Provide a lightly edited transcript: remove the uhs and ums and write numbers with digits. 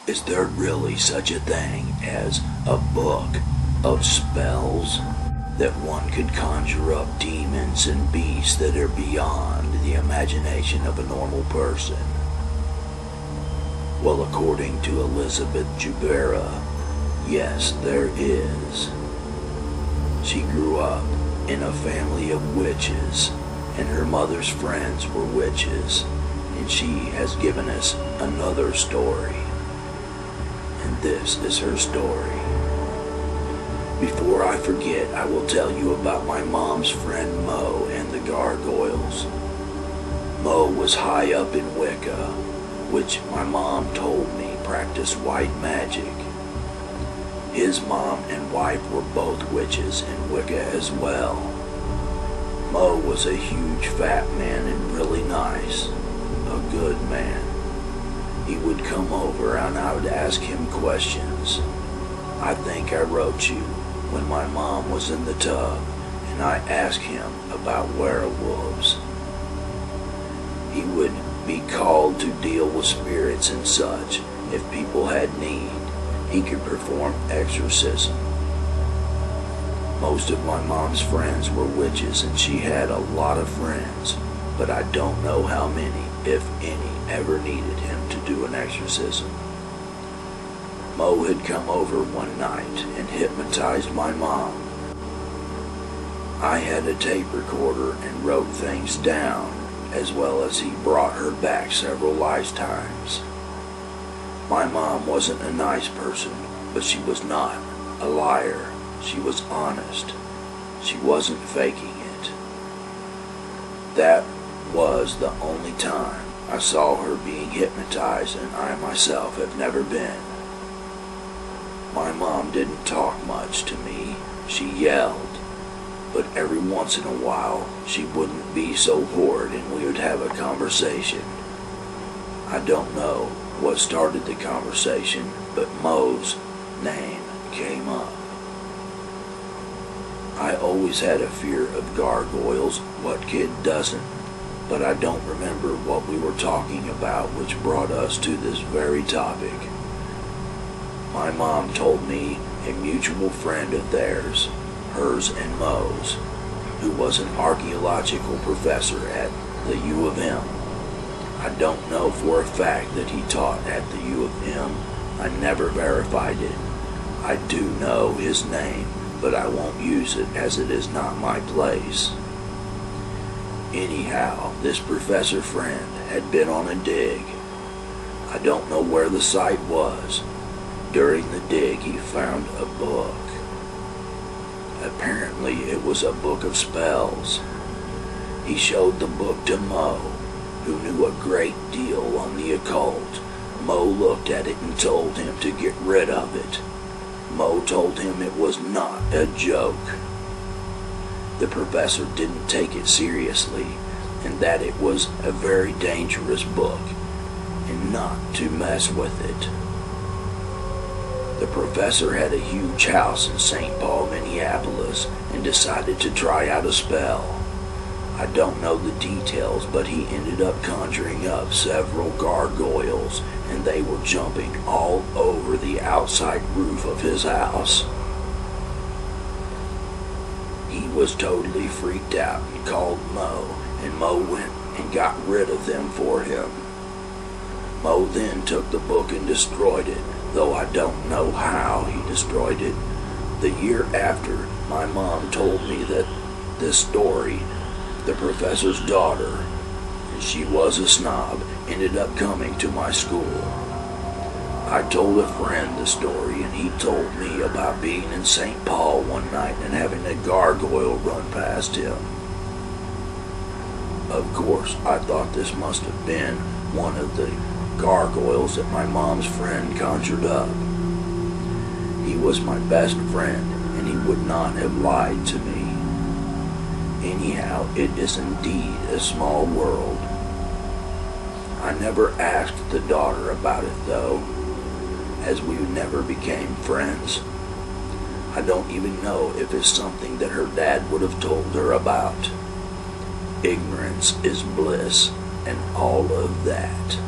Is there really such a thing as a book of spells that one could conjure up demons and beasts that are beyond the imagination of a normal person? Well, according to Elizabeth Jubera, yes, there is. She grew up in a family of witches, and her mother's friends were witches, and she has given us another story. And this is her story. Before I forget, I will tell you about my mom's friend Mo and the gargoyles. Mo was high up in Wicca, which my mom told me practiced white magic. His mom and wife were both witches in Wicca as well. Mo was a huge fat man and really nice, a good man. He would come over and I would ask him questions. I think I wrote you when my mom was in the tub and I asked him about werewolves. He would be called to deal with spirits and such. If people had need, he could perform exorcism. Most of my mom's friends were witches and she had a lot of friends, but I don't know how many, if any, ever needed him to do an exorcism. Mo had come over one night and hypnotized my mom. I had a tape recorder and wrote things down, as well as he brought her back several lifetimes. My mom wasn't a nice person, but she was not a liar. She was honest. She wasn't faking it. That was the only time I saw her being hypnotized, and I myself have never been. My mom didn't talk much to me. She yelled, but every once in a while she wouldn't be so bored and we would have a conversation. I don't know what started the conversation, but Mo's name came up. I always had a fear of gargoyles. What kid doesn't? But I don't remember what we were talking about, which brought us to this very topic. My mom told me a mutual friend of theirs, hers and Mo's, who was an archaeological professor at the U of M. I don't know for a fact that he taught at the U of M. I never verified it. I do know his name, but I won't use it as it is not my place. Anyhow, this professor friend had been on a dig. I don't know where the site was. During the dig, he found a book. Apparently, it was a book of spells. He showed the book to Mo, who knew a great deal on the occult. Mo looked at it and told him to get rid of it. Mo told him it was not a joke. The professor didn't take it seriously, and that it was a very dangerous book, and not to mess with it. The professor had a huge house in St. Paul, Minneapolis, and decided to try out a spell. I don't know the details, but he ended up conjuring up several gargoyles, and they were jumping all over the outside roof of his house. He was totally freaked out and called Mo, and Mo went and got rid of them for him. Mo then took the book and destroyed it, though I don't know how he destroyed it. The year after, my mom told me that this story, the professor's daughter, and she was a snob, ended up coming to my school. I told a friend the story, and he told me about being in St. Paul one night and having a gargoyle run past him. Of course, I thought this must have been one of the gargoyles that my mom's friend conjured up. He was my best friend, and he would not have lied to me. Anyhow, it is indeed a small world. I never asked the daughter about it, though, as we never became friends. I don't even know if it's something that her dad would have told her about. Ignorance is bliss, and all of that.